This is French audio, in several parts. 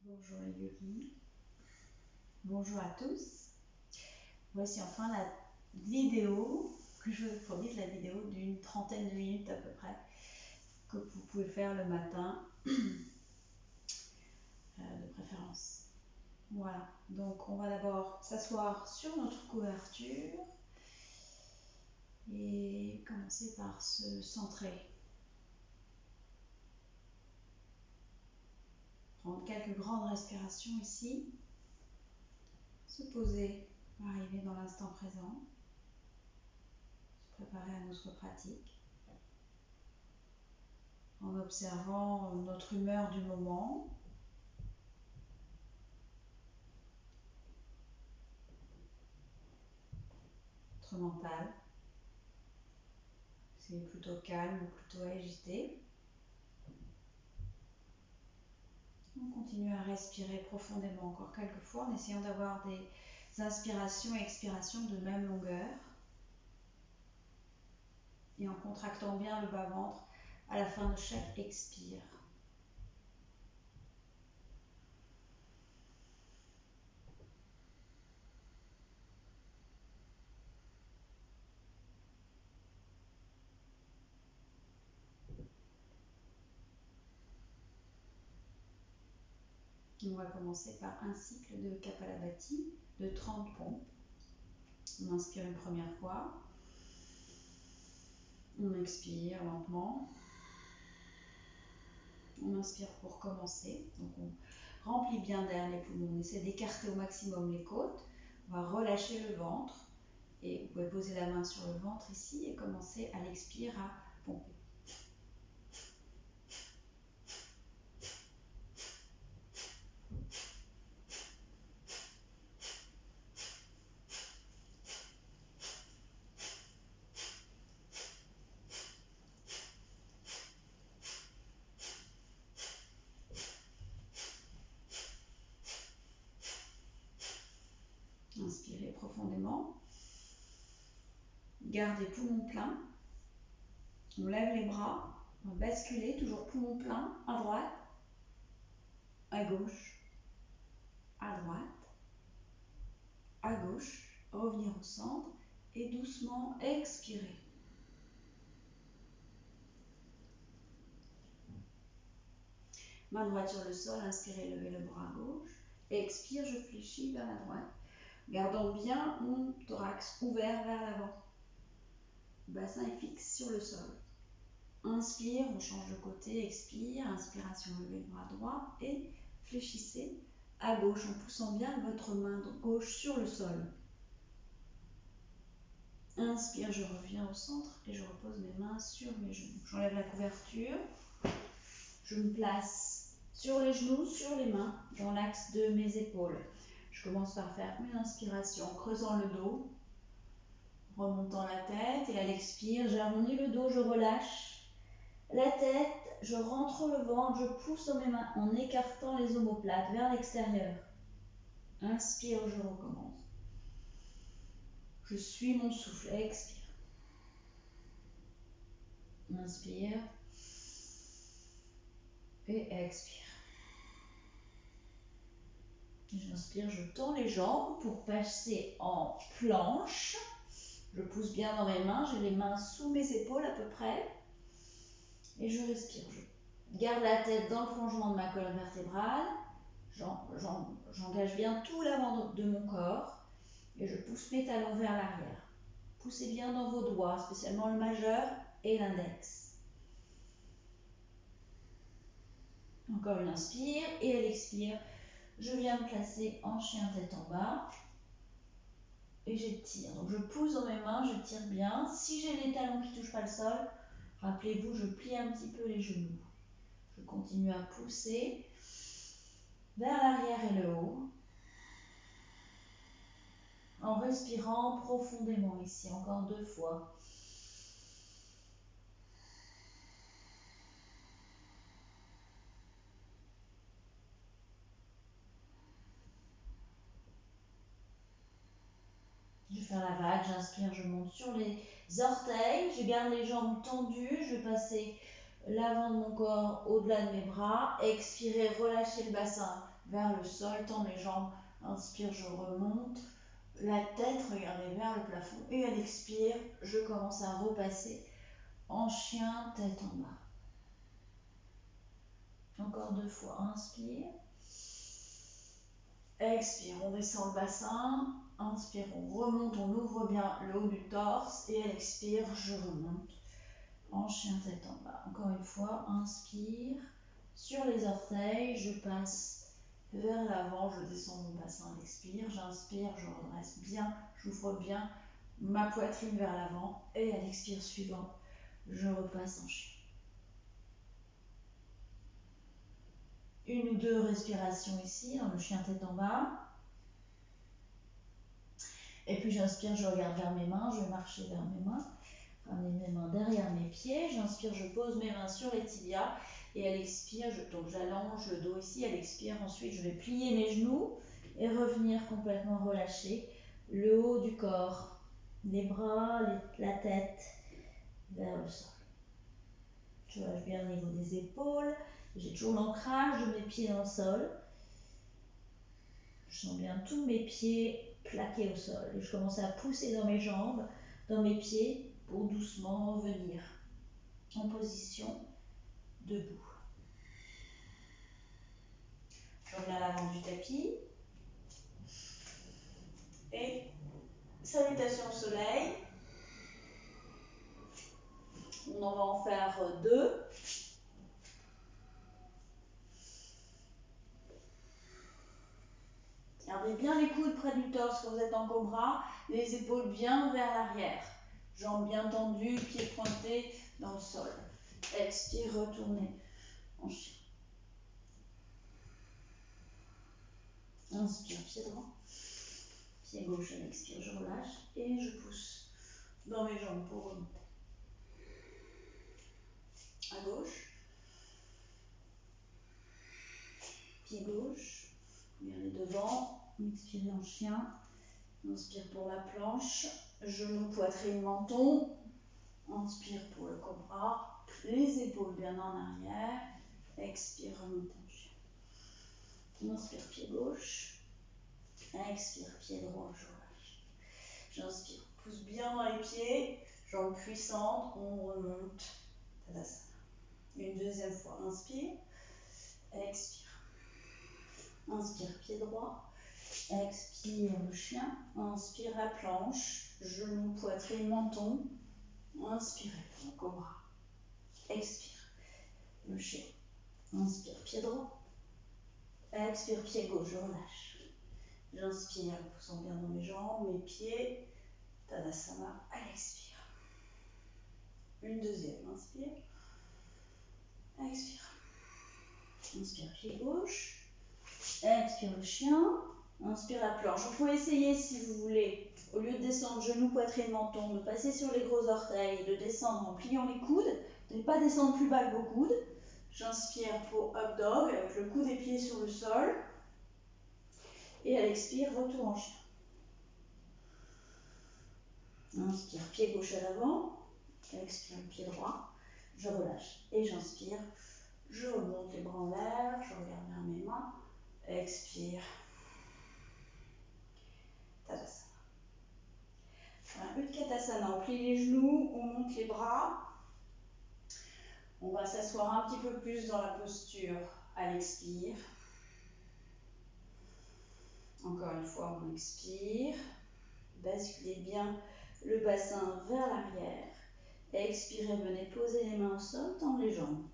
Bonjour les yogis, bonjour à tous. Voici enfin la vidéo que je vous promets, la vidéo d'une trentaine de minutes à peu près que vous pouvez faire le matin de préférence. Voilà, donc on va d'abord s'asseoir sur notre couverture et commencer par se centrer. Prendre quelques grandes respirations ici, se poser, arriver dans l'instant présent, se préparer à notre pratique en observant notre humeur du moment, notre mental, c'est plutôt calme ou plutôt agité. On continue à respirer profondément encore quelques fois en essayant d'avoir des inspirations et expirations de même longueur et en contractant bien le bas-ventre à la fin de chaque expire. On va commencer par un cycle de Kapalabhati de 30 pompes. On inspire une première fois. On expire lentement. On inspire pour commencer. Donc on remplit bien d'air les poumons. On essaie d'écarter au maximum les côtes. On va relâcher le ventre. Et vous pouvez poser la main sur le ventre ici et commencer à l'expire à pomper. Inspirez profondément. Gardez poumon plein. On lève les bras. On va basculer, toujours poumon plein, à droite, à gauche, à droite, à gauche. Revenir au centre et doucement expirer. Main droite sur le sol, inspirez, levez le bras à gauche. Expire, je fléchis vers la droite. Gardons bien mon thorax ouvert vers l'avant. Le bassin est fixe sur le sol. Inspire, on change de côté, expire, inspiration, levez le bras droit et fléchissez à gauche en poussant bien votre main gauche sur le sol. Inspire, je reviens au centre et je repose mes mains sur mes genoux. J'enlève la couverture, je me place sur les genoux, sur les mains, dans l'axe de mes épaules. Je commence par faire une inspiration, creusant le dos, remontant la tête et à l'expire, j'arrondis le dos, je relâche la tête, je rentre le ventre, je pousse mes mains en écartant les omoplates vers l'extérieur. Inspire, je recommence. Je suis mon souffle, expire. Inspire et expire. J'inspire, je tends les jambes pour passer en planche. Je pousse bien dans mes mains, j'ai les mains sous mes épaules à peu près. Et je respire. Je garde la tête dans le prolongement de ma colonne vertébrale. J'engage bien tout l'avant de mon corps. Et je pousse mes talons vers l'arrière. Poussez bien dans vos doigts, spécialement le majeur et l'index. Encore une inspire et à l'expire, je viens me placer en chien tête en bas. Et j'étire. Donc je pousse dans mes mains, je tire bien. Si j'ai les talons qui ne touchent pas le sol, rappelez-vous, je plie un petit peu les genoux. Je continue à pousser vers l'arrière et le haut. En respirant profondément ici, encore 2 fois. Je vais faire la vague, j'inspire, je monte sur les orteils, je garde les jambes tendues, je vais passer l'avant de mon corps au-delà de mes bras. Expirez, relâchez le bassin vers le sol, tendre les jambes. Inspire, je remonte. La tête, regardez vers le plafond. Et à l'expire, je commence à repasser en chien, tête en bas. Encore 2 fois. Inspire. Expire, on descend le bassin. Inspire, on remonte, on ouvre bien le haut du torse. Et à l'expire, je remonte en chien, tête en bas. Encore une fois, inspire. Sur les orteils, je passe vers l'avant, je descends mon bassin à l'expire. J'inspire, je redresse bien, j'ouvre bien ma poitrine vers l'avant. Et à l'expire suivant, je repasse en chien. 1 ou 2 respirations ici, dans le chien tête en bas. Et puis j'inspire, je regarde vers mes mains, je vais marcher vers mes mains. Ramener mes mains derrière mes pieds. J'inspire, je pose mes mains sur les tibias. Et à l'expire, donc j'allonge le dos ici. À l'expire, ensuite, je vais plier mes genoux et revenir complètement relâcher le haut du corps, les bras, la tête vers le sol. Je relâche bien au niveau des épaules. J'ai toujours l'ancrage de mes pieds dans le sol. Je sens bien tous mes pieds plaqués au sol. Et je commence à pousser dans mes jambes, dans mes pieds, pour doucement revenir en position debout. Je reviens à l'avant du tapis. Et salutation au soleil. On en va en faire 2. Gardez bien les coudes près du torse quand vous êtes en cobra, les épaules bien vers l'arrière. Jambes bien tendues, pieds pointés dans le sol. Expire, retournez en chien. Inspire, pied droit. Pied gauche à l'expire, je relâche et je pousse dans mes jambes pour remonter. À gauche. Pied gauche. Regardez devant. Expirez en chien. Inspire pour la planche. Genou, poitrine, menton. Inspire pour le cobra. Les épaules bien en arrière. Expire, remonte en chien. Inspire, pied gauche. Expire, pied droit, je relâche. J'inspire, pousse bien dans les pieds. Jambes puissantes, on remonte. Tadasana. Une deuxième fois, inspire. Expire. Inspire, pied droit. Expire, le chien. Inspire, la planche. Genou, poitrine, menton. Inspirez, le cobra. Expire, le chien. Inspire, pied droit. Expire, pied gauche, je relâche. J'inspire, poussant bien dans mes jambes, mes pieds. Tadasana, à l'expire. Une deuxième, inspire. Expire. Inspire, pied gauche. Expire, le chien. Inspire, la planche. Vous pouvez essayer, si vous voulez, au lieu de descendre genou, poitrine, menton, de passer sur les gros orteils, de descendre en pliant les coudes, de ne pas descendre plus bas que vos coudes. J'inspire pour up dog, avec le coude et pied sur le sol. Et à l'expire, retour en chien. Inspire, pied gauche à l'avant. Expire, pied droit. Je relâche et j'inspire. Je remonte les bras en l'air. Je regarde vers mes mains. Expire. Tadasana. Utkatasana, on plie les genoux, on monte les bras. On va s'asseoir un petit peu plus dans la posture à l'expire. Encore une fois, on expire. Basculez bien le bassin vers l'arrière. Expirez, venez poser les mains au sol, tendre les jambes.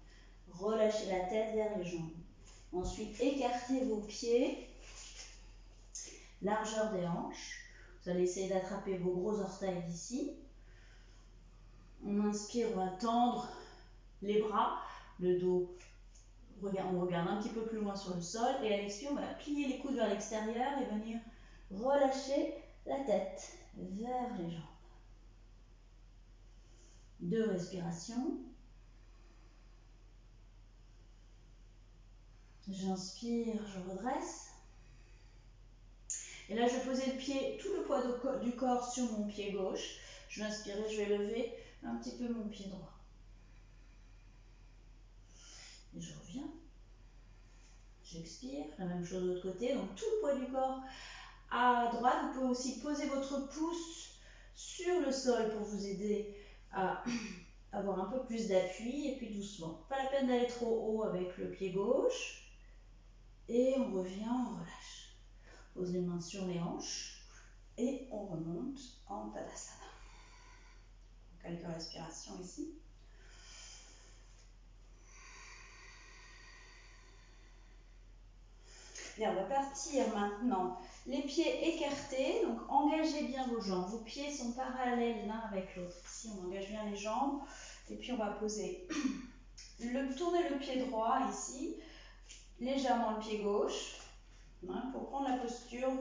Relâchez la tête vers les jambes. Ensuite, écartez vos pieds, largeur des hanches. Vous allez essayer d'attraper vos gros orteils d'ici. On inspire, on va tendre les bras, le dos. On regarde un petit peu plus loin sur le sol. Et à l'expire, on va plier les coudes vers l'extérieur et venir relâcher la tête vers les jambes. 2 respirations. J'inspire, je redresse. Et là, je vais poser le pied, tout le poids du corps sur mon pied gauche. Je vais inspirer, je vais lever un petit peu mon pied droit. Et je reviens. J'expire. La même chose de l'autre côté. Donc tout le poids du corps à droite. Vous pouvez aussi poser votre pouce sur le sol pour vous aider à avoir un peu plus d'appui. Et puis doucement. Pas la peine d'aller trop haut avec le pied gauche. Et on revient, on relâche. Pose les mains sur les hanches. Et on remonte en Tadasana. Quelques respirations ici. Bien, on va partir maintenant. Les pieds écartés, donc engagez bien vos jambes. Vos pieds sont parallèles l'un avec l'autre. Ici, on engage bien les jambes. Et puis, on va poser, tourner le pied droit ici, légèrement le pied gauche, pour prendre la posture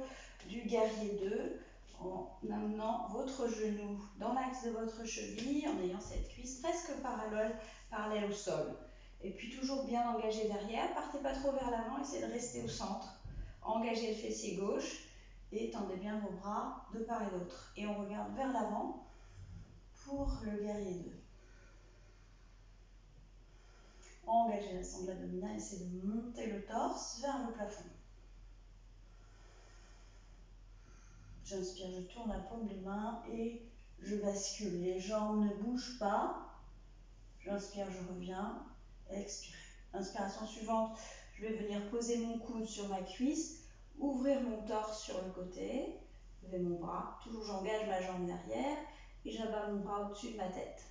du guerrier 2, en amenant votre genou dans l'axe de votre cheville, en ayant cette cuisse presque parallèle au sol. Et puis toujours bien engagé derrière, partez pas trop vers l'avant, essayez de rester au centre. Engagez le fessier gauche et tendez bien vos bras de part et d'autre. Et on regarde vers l'avant pour le guerrier 2. Engagez la sangle abdominale, essayez de monter le torse vers le plafond. J'inspire, je tourne la paume des mains et je bascule. Les jambes ne bougent pas. J'inspire, je reviens. Expire. Inspiration suivante, je vais venir poser mon coude sur ma cuisse, ouvrir mon torse sur le côté, lever mon bras. Toujours j'engage ma jambe derrière et j'abats mon bras au-dessus de ma tête.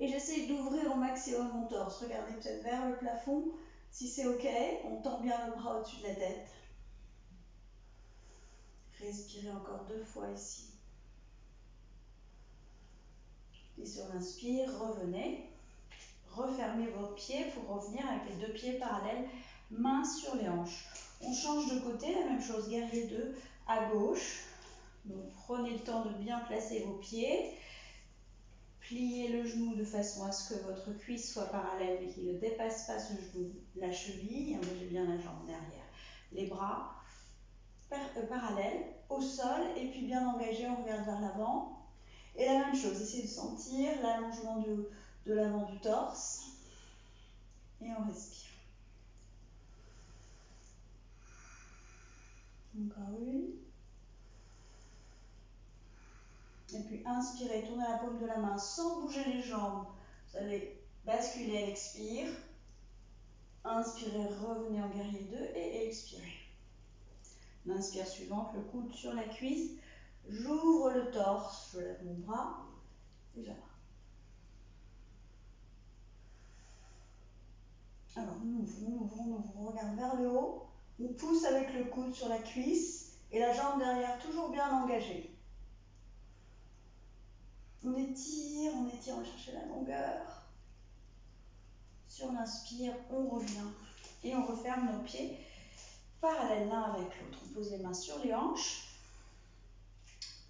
Et j'essaie d'ouvrir au maximum mon torse. Regardez peut-être vers le plafond. Si c'est OK, on tend bien le bras au-dessus de la tête. Respirez encore 2 fois ici. Et sur l'inspire, revenez. Refermez vos pieds pour revenir avec les 2 pieds parallèles, mains sur les hanches. On change de côté, la même chose, guerrier 2 à gauche. Donc prenez le temps de bien placer vos pieds. Pliez le genou de façon à ce que votre cuisse soit parallèle et qu'il ne dépasse pas ce genou, la cheville. Engagez bien la jambe derrière. Les bras parallèles au sol et puis bien engagés, on regarde vers l'avant. Et la même chose, essayez de sentir l'allongement de l'avant du torse. Et on respire. Encore une. Et puis inspirez, tournez la paume de la main sans bouger les jambes. Vous allez basculer à l'expire. Inspirez, revenez en guerrier 2 et expirez. L'inspire suivante, le coude sur la cuisse. J'ouvre le torse, je lève mon bras et j'abats. Alors on ouvre, on regarde vers le haut. On pousse avec le coude sur la cuisse et la jambe derrière toujours bien engagée. On étire, on va chercher la longueur. Sur l'inspire, on revient et on referme nos pieds parallèles l'un avec l'autre. On pose les mains sur les hanches.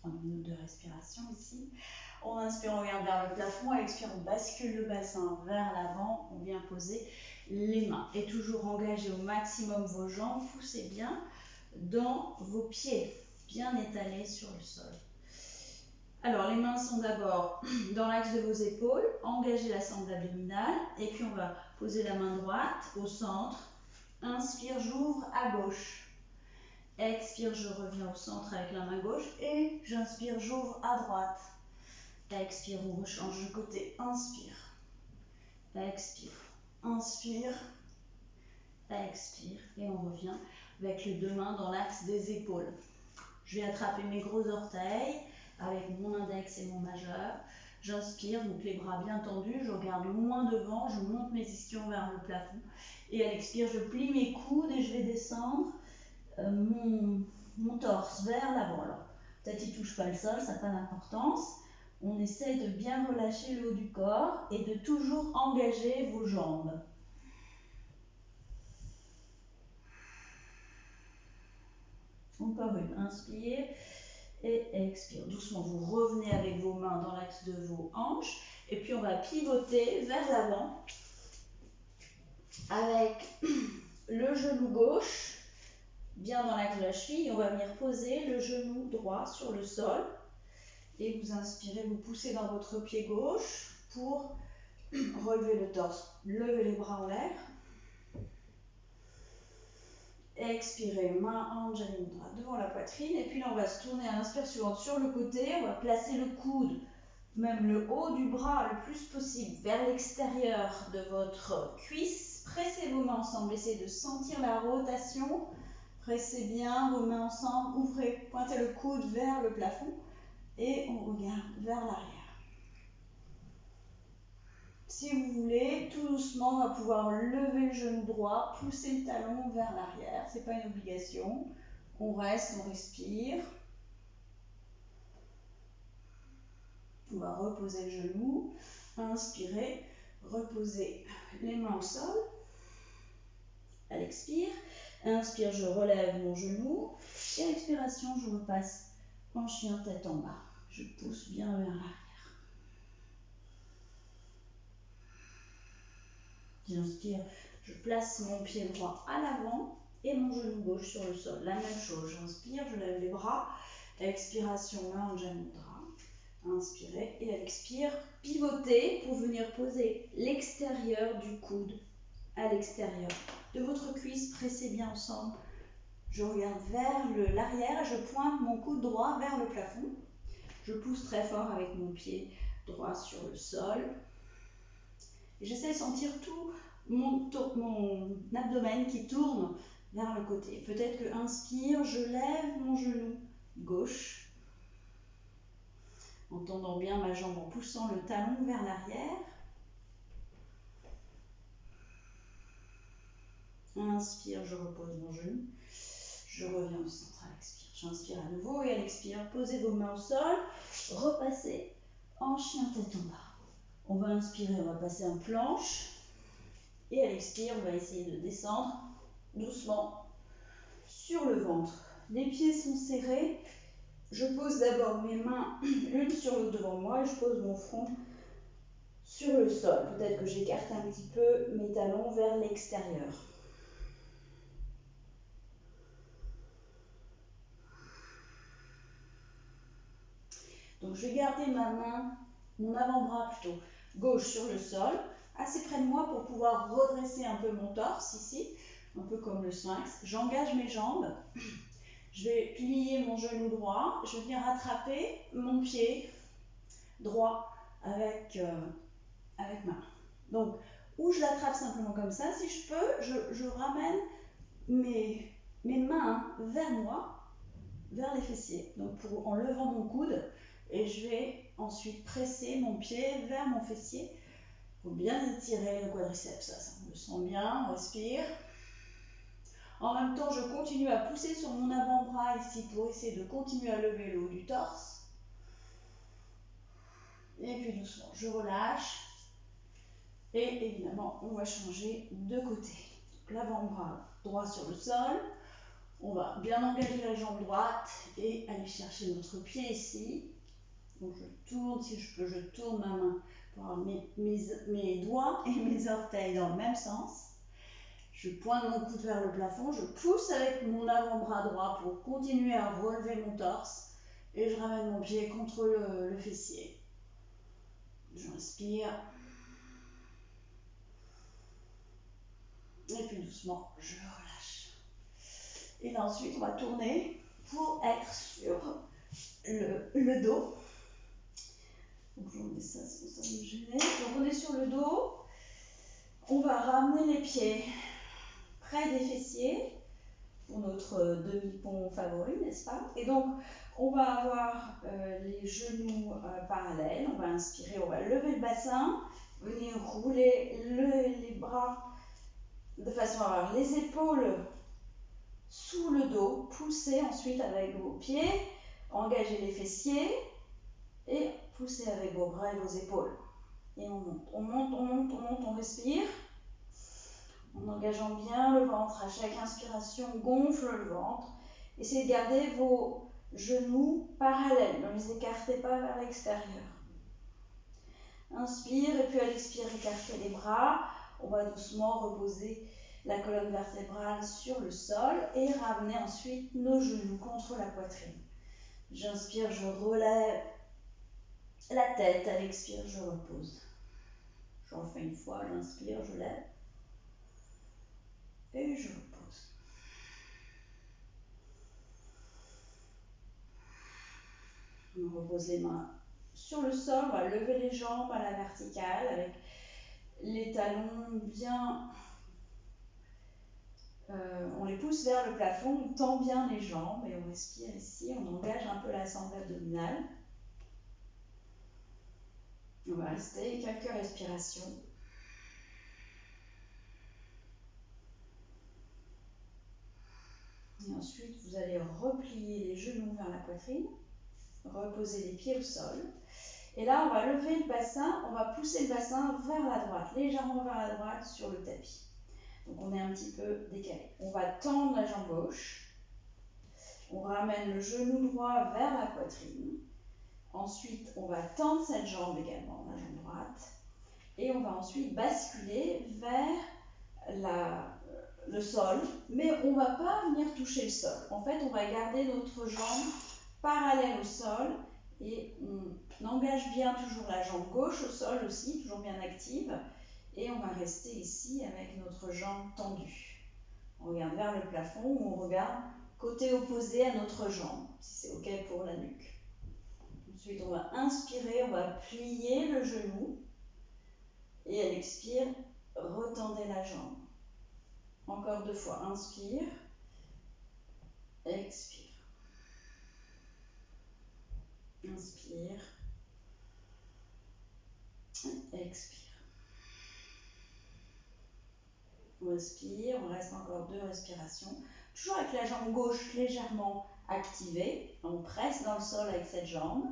On prend une minute de respiration ici. On inspire, on regarde vers le plafond. À l'expire, on bascule le bassin vers l'avant. On vient poser les mains. Et toujours engager au maximum vos jambes. Poussez bien dans vos pieds, bien étalés sur le sol. Alors, les mains sont d'abord dans l'axe de vos épaules. Engagez la sangle abdominale. Et puis, on va poser la main droite au centre. Inspire, j'ouvre à gauche. Expire, je reviens au centre avec la main gauche. Et j'inspire, j'ouvre à droite. Expire, on rechange de côté. Inspire. Expire. Inspire. Expire. Et on revient avec les 2 mains dans l'axe des épaules. Je vais attraper mes gros orteils avec mon index et mon majeur. J'inspire, donc les bras bien tendus, je regarde loin devant, je monte mes ischions vers le plafond. Et à l'expire, je plie mes coudes et je vais descendre mon torse vers l'avant. Alors, peut-être qu'il ne touche pas le sol, ça n'a pas d'importance. On essaye de bien relâcher le haut du corps et de toujours engager vos jambes. Encore une, inspire et expire. Doucement, vous revenez avec vos mains dans l'axe de vos hanches. Et puis, on va pivoter vers l'avant avec le genou gauche bien dans l'axe de la cheville. On va venir poser le genou droit sur le sol. Et vous inspirez, vous poussez dans votre pied gauche pour relever le torse. Levez les bras en l'air. Expirez, main Anjali Mudra devant la poitrine. Et puis là, on va se tourner à l'inspire suivante sur le côté. On va placer le coude, même le haut du bras le plus possible, vers l'extérieur de votre cuisse. Pressez vos mains ensemble. Essayez de sentir la rotation. Pressez bien vos mains ensemble. Ouvrez, pointez le coude vers le plafond. Et on regarde vers l'arrière. Si vous voulez, tout doucement, on va pouvoir lever le genou droit, pousser le talon vers l'arrière. Ce n'est pas une obligation. On reste, on respire. On va reposer le genou. Inspirez, reposez les mains au sol. À l'expire. Inspire, je relève mon genou. Et à l'expiration, je repasse en chien tête en bas. Je pousse bien vers l'arrière. J'inspire, je place mon pied droit à l'avant et mon genou gauche sur le sol. La même chose, j'inspire, je lève les bras. À l'expiration, main Anjali Mudra. Inspirez et à l'expire, pivotez pour venir poser l'extérieur du coude à l'extérieur de votre cuisse. Pressez bien ensemble. Je regarde vers l'arrière et je pointe mon coude droit vers le plafond. Je pousse très fort avec mon pied droit sur le sol. J'essaie de sentir tout mon abdomen qui tourne vers le côté. Peut-être que inspire, je lève mon genou gauche en tendant bien ma jambe, en poussant le talon vers l'arrière. Inspire, je repose mon genou. Je reviens au centre à l'expire. J'inspire à nouveau et à l'expire, posez vos mains au sol. Repassez en chien tête en bas. On va inspirer, on va passer en planche. Et à l'expire, on va essayer de descendre doucement sur le ventre. Les pieds sont serrés. Je pose d'abord mes mains l'une sur l'autre devant moi et je pose mon front sur le sol. Peut-être que j'écarte un petit peu mes talons vers l'extérieur. Donc je vais garder ma main, mon avant-bras plutôt, gauche sur le sol, assez près de moi pour pouvoir redresser un peu mon torse ici, un peu comme le sphinx. J'engage mes jambes. Je vais plier mon genou droit, je viens rattraper mon pied droit avec ma main. Donc, ou je l'attrape simplement comme ça, si je peux, je ramène mes mains vers moi, vers les fessiers, donc en levant mon coude, et je vais ensuite presser mon pied vers mon fessier. Il faut bien étirer le quadriceps, ça on le sent bien, on respire. En même temps, je continue à pousser sur mon avant-bras ici pour essayer de continuer à lever le haut du torse. Et puis doucement, je relâche. Et évidemment, on va changer de côté. L'avant-bras droit sur le sol. On va bien engager la jambe droite et aller chercher notre pied ici. Donc je tourne, si je peux, je tourne ma main pour avoir mes doigts et mes orteils dans le même sens. Je pointe mon coude vers le plafond, je pousse avec mon avant-bras droit pour continuer à relever mon torse et je ramène mon pied contre le fessier. J'inspire. Et puis doucement, je relâche. Et là ensuite, on va tourner pour être sur le dos. Donc je remets ça, c'est pour ça me gêner. Donc on est sur le dos. On va ramener les pieds près des fessiers pour notre demi-pont favori, n'est-ce pas? Et donc, on va avoir les genoux parallèles. On va inspirer, on va lever le bassin, venir rouler les bras de façon à avoir les épaules sous le dos. Poussez ensuite avec vos pieds, engagez les fessiers et poussez avec vos bras et vos épaules. Et on monte, on monte, on monte, on monte, on respire. En engageant bien le ventre, à chaque inspiration, gonfle le ventre. Essayez de garder vos genoux parallèles, ne les écartez pas vers l'extérieur. Inspire et puis à l'expire, écartez les bras. On va doucement reposer la colonne vertébrale sur le sol et ramener ensuite nos genoux contre la poitrine. J'inspire, je relève la tête, à l'expire, je repose. Je refais une fois, j'inspire, je lève. Et je repose. On repose les mains sur le sol, on va lever les jambes à la verticale avec les talons bien... on les pousse vers le plafond, on tend bien les jambes et on respire ici, on engage un peu la sangle abdominale. On va rester quelques respirations. Et ensuite, vous allez replier les genoux vers la poitrine, reposer les pieds au sol. Et là, on va lever le bassin, on va pousser le bassin vers la droite, légèrement vers la droite sur le tapis. Donc on est un petit peu décalé. On va tendre la jambe gauche. On ramène le genou droit vers la poitrine. Ensuite, on va tendre cette jambe également, la jambe droite. Et on va ensuite basculer vers le sol, mais on ne va pas venir toucher le sol. En fait, on va garder notre jambe parallèle au sol et on engage bien toujours la jambe gauche au sol aussi, toujours bien active. Et on va rester ici avec notre jambe tendue. On regarde vers le plafond ou on regarde côté opposé à notre jambe, si c'est OK pour la nuque. Ensuite, on va inspirer, on va plier le genou. Et à l'expire, retendez la jambe. Encore 2 fois, inspire, expire. Inspire, expire. On respire, on reste encore 2 respirations. Toujours avec la jambe gauche légèrement activée. On presse dans le sol avec cette jambe.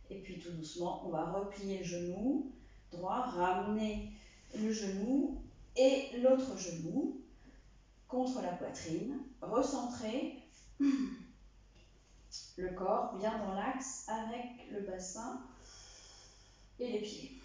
Et puis tout doucement, on va replier le genou droit, ramener le genou et l'autre genou contre la poitrine. Recentrer le corps bien dans l'axe avec le bassin et les pieds.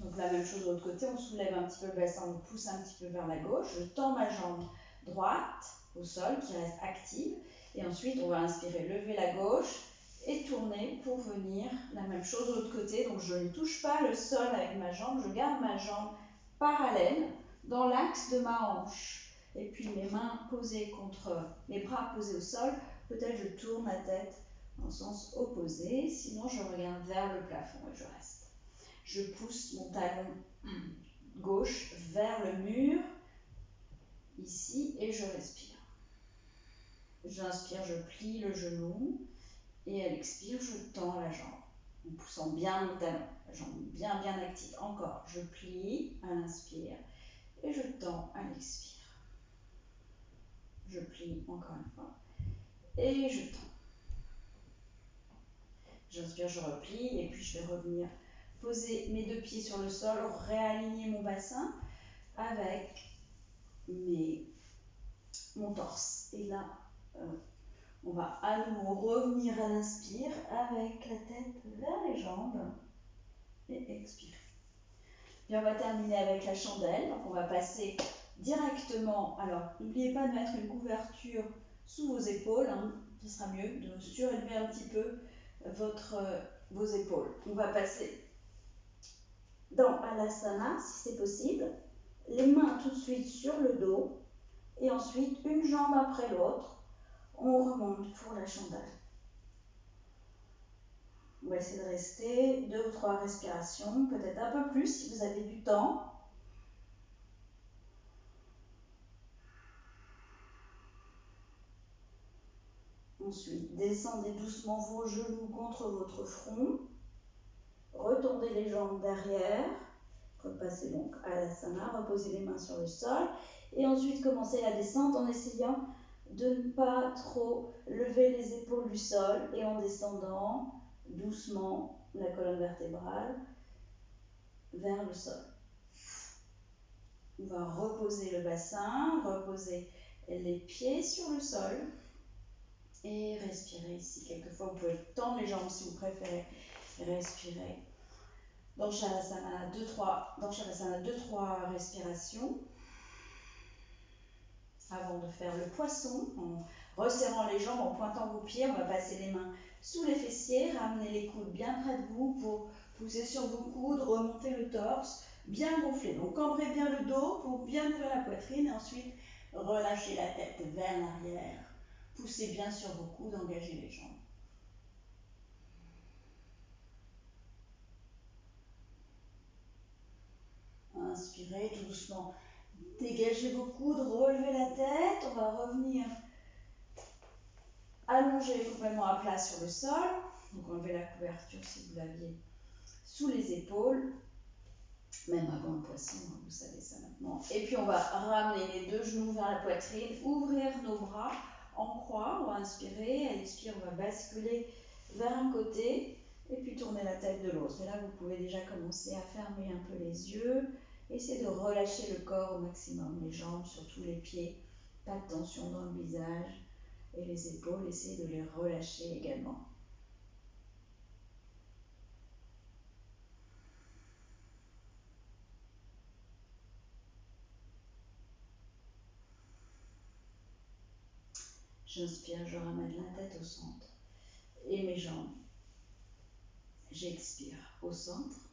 Donc la même chose de l'autre côté, on soulève un petit peu le bassin, on pousse un petit peu vers la gauche. Je tends ma jambe droite au sol qui reste active. Et ensuite, on va inspirer, lever la gauche et tourner pour venir. La même chose de l'autre côté. Donc je ne touche pas le sol avec ma jambe, je garde ma jambe parallèle dans l'axe de ma hanche. Et puis mes mains posées mes bras posés au sol. Peut-être je tourne la tête en sens opposé. Sinon, je regarde vers le plafond et je reste. Je pousse mon talon gauche vers le mur, ici, et je respire. J'inspire, je plie le genou, et à l'expire, je tends la jambe, en poussant bien mon talon, la jambe bien active. Encore, je plie à l'inspire, et je tends à l'expire. Je plie encore une fois, et je tends. J'inspire, je replie, et puis je vais revenir poser mes 2 pieds sur le sol, réaligner mon bassin avec mon torse. Et là, on va à nouveau revenir à l'inspire avec la tête vers les jambes et expirer. Puis on va terminer avec la chandelle. Donc on va passer directement. Alors, n'oubliez pas de mettre une couverture sous vos épaules. Ce sera mieux de surélever un petit peu vos épaules. On va passer dans Alasana, si c'est possible. Les mains tout de suite sur le dos. Et ensuite, une jambe après l'autre. On remonte pour la chandelle. On va essayer de rester 2 ou 3 respirations, peut-être un peu plus si vous avez du temps. Ensuite, descendez doucement vos genoux contre votre front. Retendez les jambes derrière. Repassez donc à l'asana, reposez les mains sur le sol. Et ensuite, commencez la descente en essayant de ne pas trop lever les épaules du sol et en descendant doucement la colonne vertébrale vers le sol. On va reposer le bassin, reposer les pieds sur le sol et respirer ici. Quelquefois, vous pouvez tendre les jambes si vous préférez. Respirer. Dans Shavasana 2-3 respirations. Avant de faire le poisson, en resserrant les jambes, en pointant vos pieds, on va passer les mains sous les fessiers, ramener les coudes bien près de vous pour pousser sur vos coudes, remonter le torse, bien gonfler. Donc cambrez bien le dos pour bien ouvrir la poitrine et ensuite relâchez la tête vers l'arrière. Poussez bien sur vos coudes, engagez les jambes. Inspirez tout doucement. Dégagez vos coudes, relevez la tête. On va revenir allonger complètement à plat sur le sol. Donc enlevez la couverture si vous l'aviez sous les épaules. Même avant le poisson, vous savez ça maintenant. Et puis on va ramener les deux genoux vers la poitrine, ouvrir nos bras en croix. On va inspirer, à l'expire, on va basculer vers un côté et puis tourner la tête de l'autre. Et là, vous pouvez déjà commencer à fermer un peu les yeux. Essayez de relâcher le corps au maximum, les jambes, surtout les pieds. Pas de tension dans le visage. Et les épaules, essayez de les relâcher également. J'inspire, je ramène la tête au centre et mes jambes. J'expire au centre,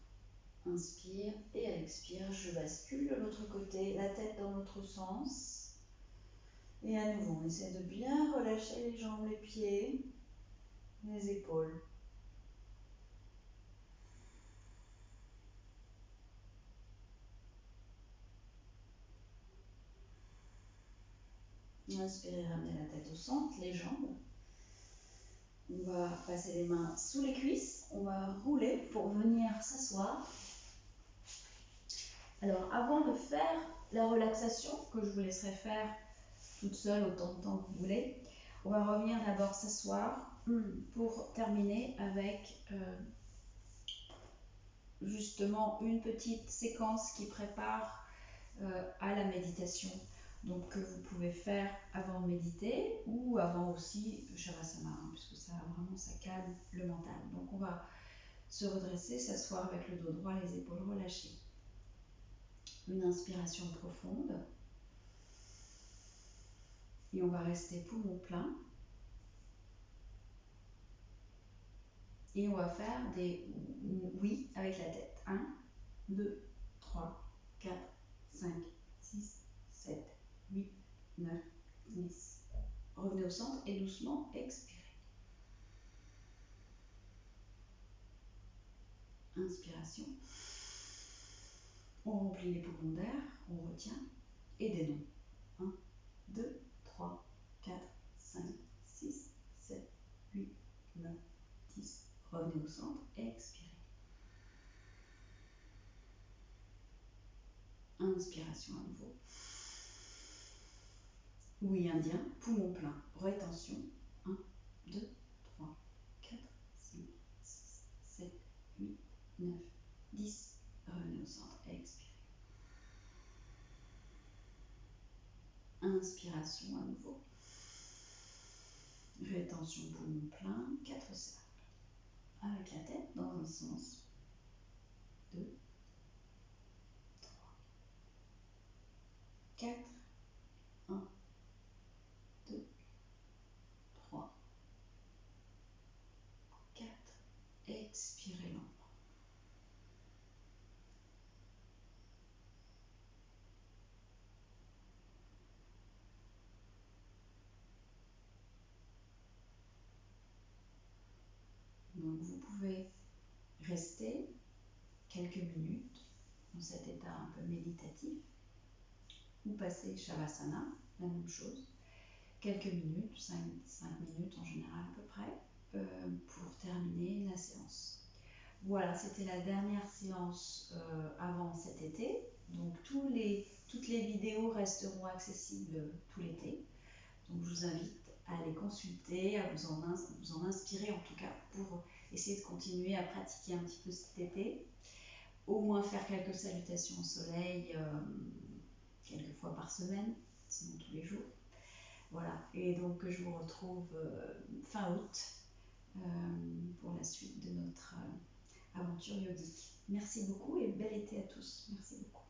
inspire et à l'expire, je bascule de l'autre côté, la tête dans l'autre sens. Et à nouveau, on essaie de bien relâcher les jambes, les pieds, les épaules. Inspirez, ramenez la tête au centre, les jambes. On va passer les mains sous les cuisses, on va rouler pour venir s'asseoir. Alors, avant de faire la relaxation, que je vous laisserai faire toute seule autant de temps que vous voulez, on va revenir d'abord s'asseoir pour terminer avec justement une petite séquence qui prépare à la méditation. Donc que vous pouvez faire avant de méditer ou avant aussi Shavasana, puisque ça vraiment ça calme le mental. Donc on va se redresser, s'asseoir avec le dos droit, les épaules relâchées. Une inspiration profonde. Et on va rester poumon plein. Et on va faire des oui avec la tête. 1, 2, 3, 4, 5, 6, 7, 8, 9, 10. Revenez au centre et doucement expirez. Inspiration. On remplit les poumons d'air, on retient et des noms. 1, 2, 3, 4, 5, 6, 7, 8, 9, 10. Revenez au centre et expirez. Inspiration à nouveau. Oui, indien, poumon plein, rétention. 1, 2, 3, 4, 5, 6, 7, 8, 9, 10. Revenez au centre et expirez. Inspiration à nouveau. Rétention, poumon plein, 4 cercles. Avec la tête dans un sens. 2, 3, 4, 1, 2, 3, 4. Expirez lentement. Donc vous pouvez rester quelques minutes dans cet état un peu méditatif ou passer Shavasana, la même chose, quelques minutes, 5 minutes en général à peu près, pour terminer la séance. Voilà, c'était la dernière séance avant cet été, donc toutes les vidéos resteront accessibles tout l'été, donc je vous invite à les consulter, à vous en inspirer en tout cas pour essayer de continuer à pratiquer un petit peu cet été, au moins faire quelques salutations au soleil quelques fois par semaine, sinon tous les jours. Voilà, et donc je vous retrouve fin août pour la suite de notre aventure yogique. Merci beaucoup et bel été à tous. Merci beaucoup.